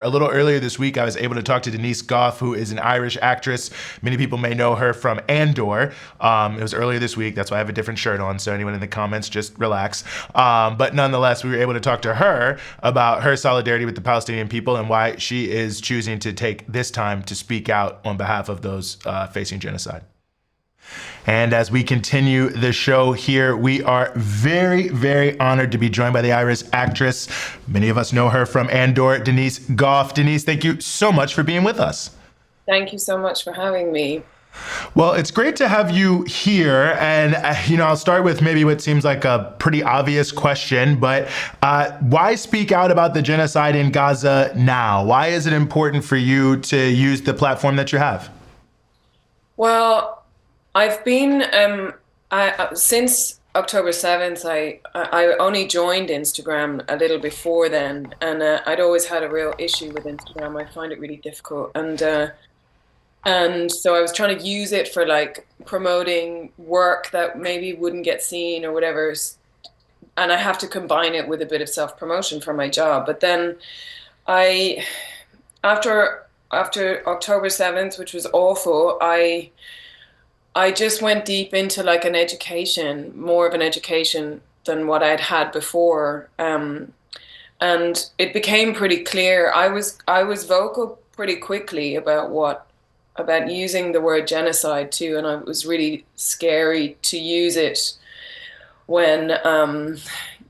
A little earlier this week, I was able to talk to Denise Gough, who is an Irish actress. Many people may know her from Andor. It was earlier this week. That's why I have a different shirt on. So anyone in the comments, just relax. But nonetheless, we were able to talk to her about her solidarity with the Palestinian people and why she is choosing to take this time to speak out on behalf of those facing genocide. And as we continue the show here, we are very, very honored to be joined by the Irish actress. Many of us know her from Andor, Denise Gough. Denise, thank you so much for being with us. Thank you so much for having me. Well, it's great to have you here. And, I'll start with maybe what seems like a pretty obvious question, but why speak out about the genocide in Gaza now? Why is it important for you to use the platform that you have? Well, I've been since October 7th. I only joined Instagram a little before then, and I'd always had a real issue with Instagram. I find it really difficult, and so I was trying to use it for like promoting work that maybe wouldn't get seen or whatever, and I have to combine it with a bit of self-promotion for my job. But then after October 7th, which was awful, I just went deep into like an education, more of an education than what I'd had before. And it became pretty clear. I was vocal pretty quickly about using the word genocide too. And it was really scary to use it when,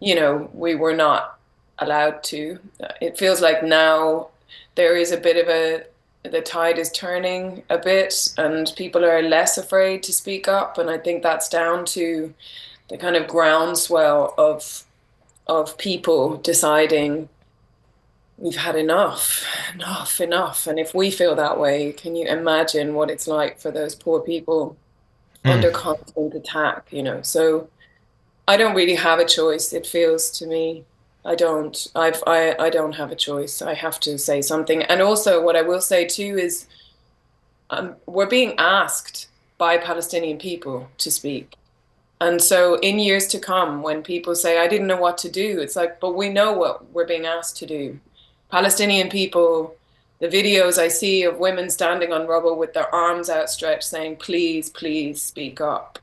we were not allowed to. It feels like now there is a bit of the tide is turning a bit and people are less afraid to speak up. And I think that's down to the kind of groundswell of people deciding we've had enough. And if we feel that way, can you imagine what it's like for those poor people under constant attack, So I don't really have a choice, it feels to me. I don't have a choice. I have to say something. And also what I will say too is we're being asked by Palestinian people to speak. And so in years to come, when people say, I didn't know what to do, it's like, but we know what we're being asked to do. Palestinian people, the videos I see of women standing on rubble with their arms outstretched saying, please, please speak up.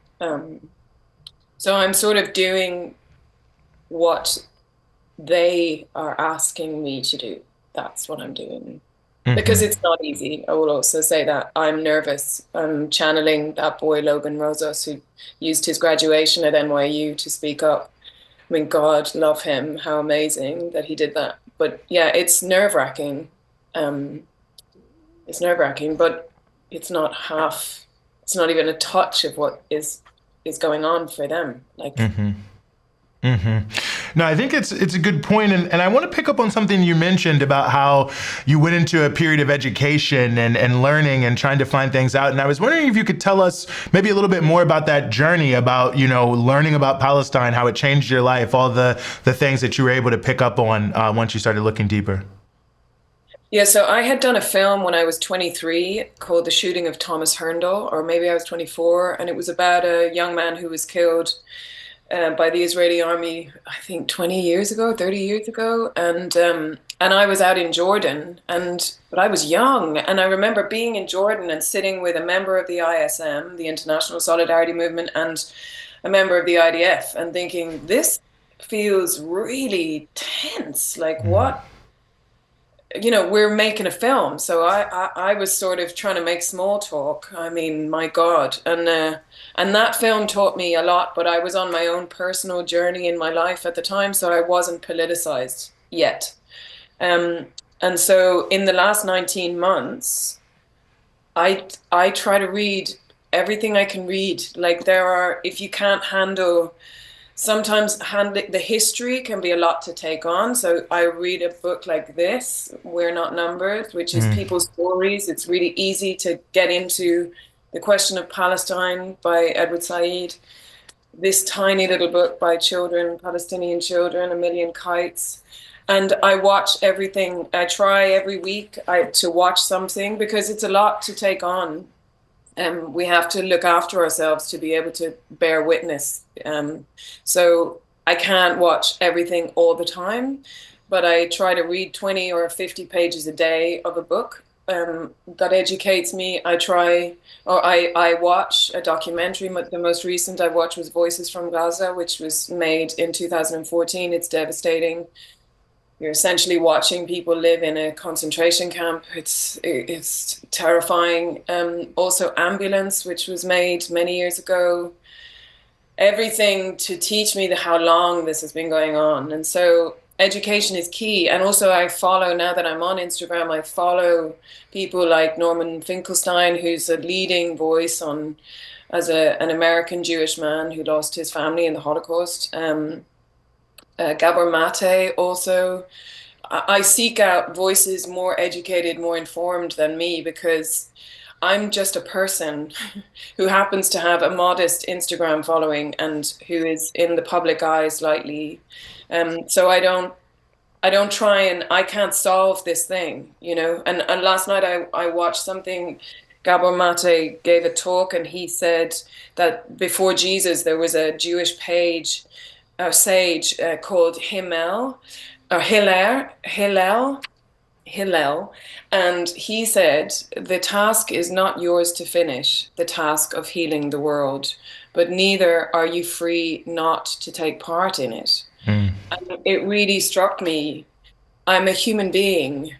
So I'm sort of doing what they are asking me to do. That's what I'm doing. Because it's not easy. I will also say that I'm nervous. I'm channeling that boy, Logan Rosas, who used his graduation at NYU to speak up. I mean, God love him. How amazing that he did that. But yeah, it's nerve-wracking. It's nerve-wracking, but it's not even a touch of what is going on for them. Like, No, I think it's a good point, and I want to pick up on something you mentioned about how you went into a period of education and learning and trying to find things out. And I was wondering if you could tell us maybe a little bit more about that journey, about learning about Palestine, how it changed your life, all the things that you were able to pick up on once you started looking deeper. Yeah, so I had done a film when I was 23 called The Shooting of Thomas Herndon, or maybe I was 24, and it was about a young man who was killed by the Israeli army, I think 20 years ago, 30 years ago. And I was out in Jordan, but I was young. And I remember being in Jordan and sitting with a member of the ISM, the International Solidarity Movement, and a member of the IDF and thinking, this feels really tense. Like what? We're making a film. So I was sort of trying to make small talk. I mean, my God. And that film taught me a lot, but I was on my own personal journey in my life at the time, so I wasn't politicized yet. And so in the last 19 months, I try to read everything I can read. Like if you can't handle sometimes the history can be a lot to take on. So I read a book like this, We're Not Numbered, which is people's stories. It's really easy to get into The Question of Palestine by Edward Said. This tiny little book by children, Palestinian children, A Million Kites. And I watch everything. I try every week to watch something because it's a lot to take on. We have to look after ourselves to be able to bear witness. So I can't watch everything all the time, but I try to read 20 or 50 pages a day of a book that educates me. I watch a documentary. The most recent I watched was Voices from Gaza, which was made in 2014. It's devastating. You're essentially watching people live in a concentration camp. It's terrifying. Also, Ambulance, which was made many years ago. Everything to teach me how long this has been going on. And so education is key. And also I follow, now that I'm on Instagram, I follow people like Norman Finkelstein, who's a leading voice on as an American Jewish man who lost his family in the Holocaust. Gabor Mate also. I seek out voices more educated, more informed than me, because I'm just a person who happens to have a modest Instagram following and who is in the public eye slightly. So I don't try, and I can't solve this thing, you know. And last night I watched something. Gabor Mate gave a talk, and he said that before Jesus there was a Jewish sage called Hillel, and he said, the task is not yours to finish, the task of healing the world, but neither are you free not to take part in it. And it really struck me. I'm a human being.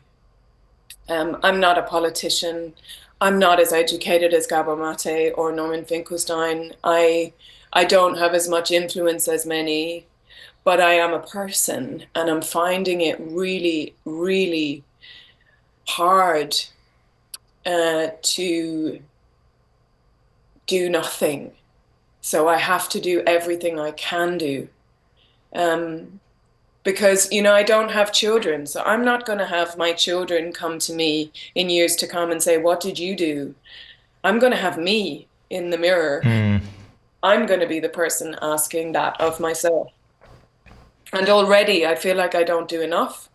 I'm not a politician. I'm not as educated as Gabor Mate or Norman Finkelstein. I don't have as much influence as many, but I am a person, and I'm finding it really, really hard to do nothing. So I have to do everything I can do. Because, you know, I don't have children, so I'm not going to have my children come to me in years to come and say, what did you do? I'm going to have me in the mirror. I'm going to be the person asking that of myself. And already I feel like I don't do enough.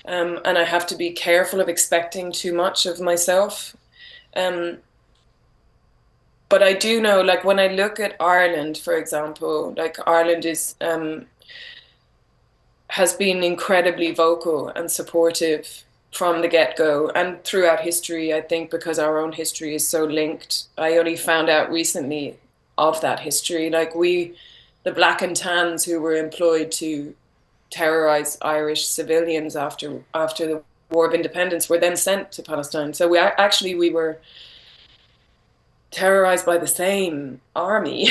And I have to be careful of expecting too much of myself. But I do know, like when I look at Ireland, for example, like Ireland has been incredibly vocal and supportive from the get-go and throughout history. I think because our own history is so linked. I only found out recently of that history. Like the black and tans who were employed to terrorize Irish civilians after the War of Independence were then sent to Palestine. So we were terrorized by the same army.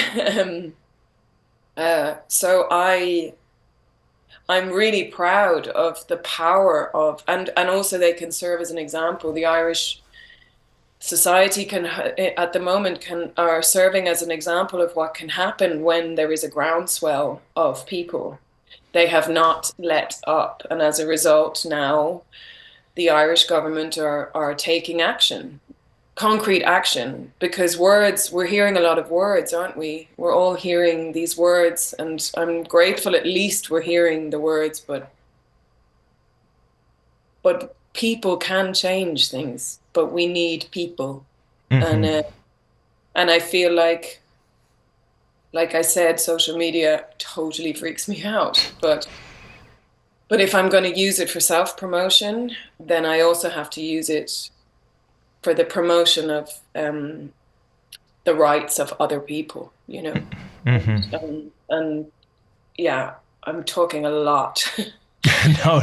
So I'm really proud of the power of, and also they can serve as an example. The Irish society at the moment are serving as an example of what can happen when there is a groundswell of people. They have not let up, and as a result now the Irish government are taking action, concrete action, because we're hearing a lot of words, aren't we? We're all hearing these words, and I'm grateful at least we're hearing the words, but people can change things, but we need people. And I feel like I said, social media totally freaks me out, but if I'm going to use it for self-promotion, then I also have to use it for the promotion of the rights of other people, you know. And yeah, I'm talking a lot.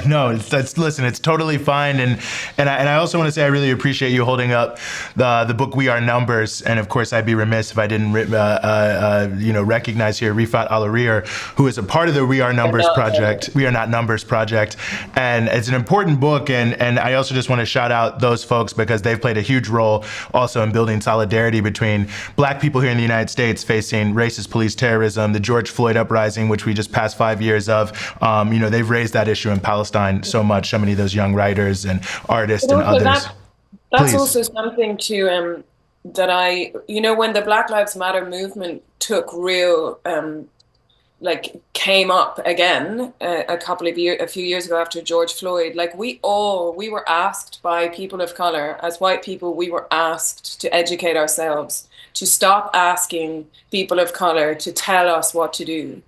No, listen, it's totally fine, and I also want to say I really appreciate you holding up the book We Are Numbers, and of course I'd be remiss if I didn't recognize here Rifat Alarir, who is a part of the We Are Numbers project. We Are Not Numbers project, and it's an important book, and I also just want to shout out those folks because they've played a huge role also in building solidarity between Black people here in the United States facing racist police terrorism, the George Floyd uprising, which we just passed 5 years of. They've raised that issue in Palestine so much, so many of those young writers and artists and others. That's also something to that when the Black Lives Matter movement took real came up again a few years ago after George Floyd, like we were asked by people of color, as white people, we were asked to educate ourselves, to stop asking people of color to tell us what to do.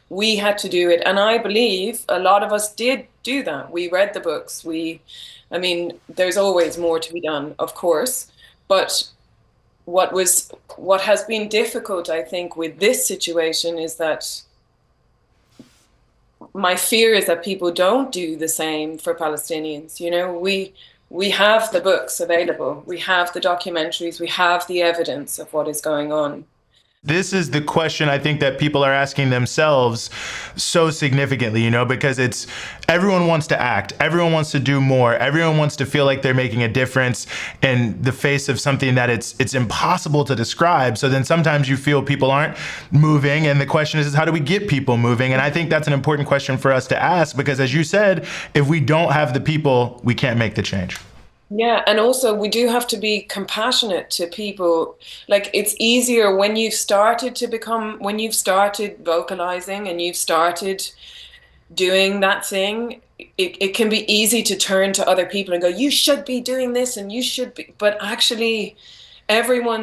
We had to do it. And I believe a lot of us did do that. We read the books. I mean, there's always more to be done, of course, but what has been difficult, I think, with this situation is that my fear is that people don't do the same for Palestinians. You know, we have the books available, we have the documentaries, we have the evidence of what is going on. This is the question I think that people are asking themselves so significantly, because it's everyone wants to act, everyone wants to do more, everyone wants to feel like they're making a difference in the face of something that it's impossible to describe. So then sometimes you feel people aren't moving, and the question is how do we get people moving? And I think that's an important question for us to ask, because as you said, if we don't have the people, we can't make the change. Yeah, and also we do have to be compassionate to people. Like it's easier when you've started vocalizing and you've started doing that thing, it can be easy to turn to other people and go, you should be doing this and you should be, but actually everyone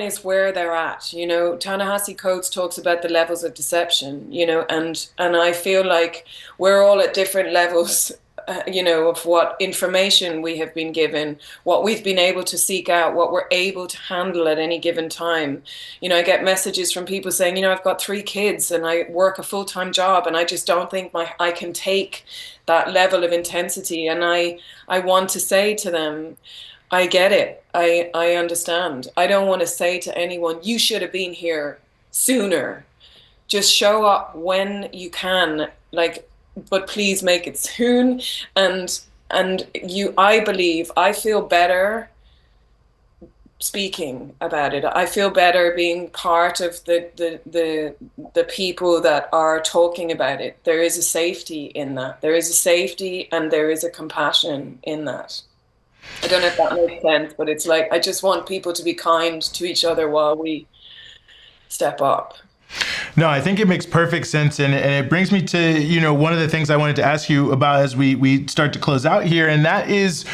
is where they're at. Ta-Nehisi Coates talks about the levels of deception, and I feel like we're all at different levels of what information we have been given, what we've been able to seek out, what we're able to handle at any given time. I get messages from people saying, I've got 3 kids and I work a full-time job and I just don't think I can take that level of intensity. And I want to say to them, I get it. I understand. I don't want to say to anyone, you should have been here sooner. Just show up when you can, but please make it soon. And I feel better speaking about it. I feel better being part of the people that are talking about it. There is a safety in that. There is a safety and there is a compassion in that. I don't know if that makes sense, but it's like I just want people to be kind to each other while we step up. No, I think it makes perfect sense. And it brings me to, one of the things I wanted to ask you about as we start to close out here. And that is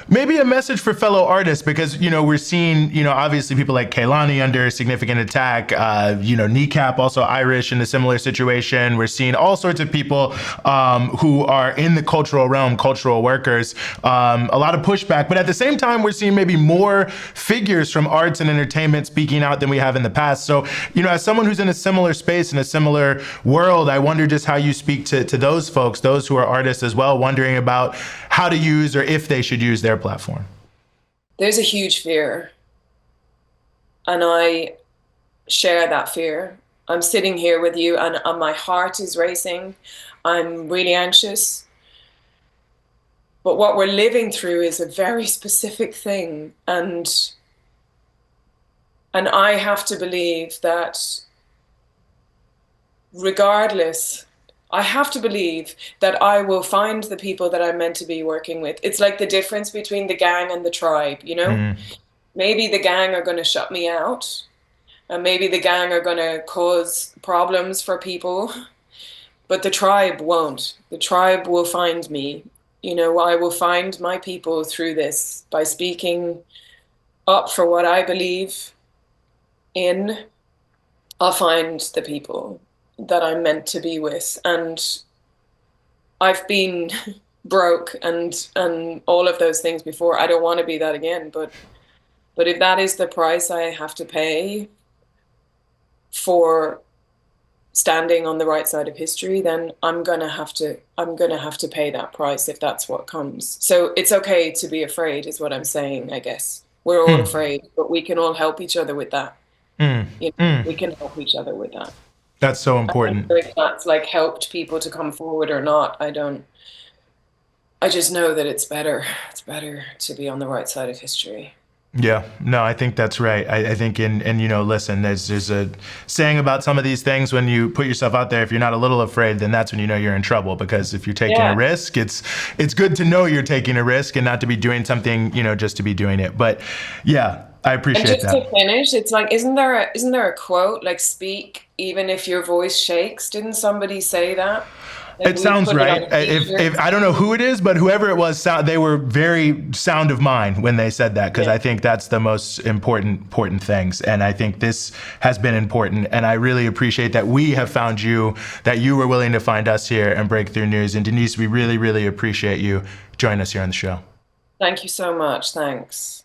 maybe a message for fellow artists, because, we're seeing, obviously people like Kehlani under significant attack, Kneecap, also Irish in a similar situation. We're seeing all sorts of people who are in the cultural realm, cultural workers, a lot of pushback. But at the same time, we're seeing maybe more figures from arts and entertainment speaking out than we have in the past. So, as someone who's in a similar space, in a similar world, I wonder just how you speak to those folks, those who are artists as well, wondering about how to use or if they should use their platform. There's a huge fear, and I share that fear. I'm sitting here with you and my heart is racing. I'm really anxious. But what we're living through is a very specific thing, and I have to believe that regardless, I have to believe that I will find the people that I'm meant to be working with. It's like the difference between the gang and the tribe, Maybe the gang are going to shut me out, and maybe the gang are going to cause problems for people, but the tribe won't. The tribe will find me. I will find my people through this by speaking up for what I believe in. I'll find the people that I'm meant to be with. And I've been broke and all of those things before. I don't want to be that again, but if that is the price I have to pay for standing on the right side of history, then I'm gonna have to pay that price if that's what comes. So it's okay to be afraid, is what I'm saying, I guess. We're all afraid, but we can all help each other with that. We can help each other with that. That's so important. If that's helped people to come forward or not, I just know that it's better to be on the right side of history. Yeah, no, I think that's right. I think listen, there's a saying about some of these things, when you put yourself out there, if you're not a little afraid, then that's when you're in trouble, because if you're taking a risk, it's good to know you're taking a risk and not to be doing something, just to be doing it. But yeah, I appreciate that. And just to finish, it's like, isn't there a quote, speak even if your voice shakes? Didn't somebody say that? Maybe It we sounds put it on right. a If t-shirt. I don't know who it is, but whoever it was, they were very sound of mind when they said that, because Yeah. I think that's the most important things. And I think this has been important. And I really appreciate that we have found you, that you were willing to find us here and Breakthrough News. And Denise, we really, really appreciate you joining us here on the show. Thank you so much. Thanks.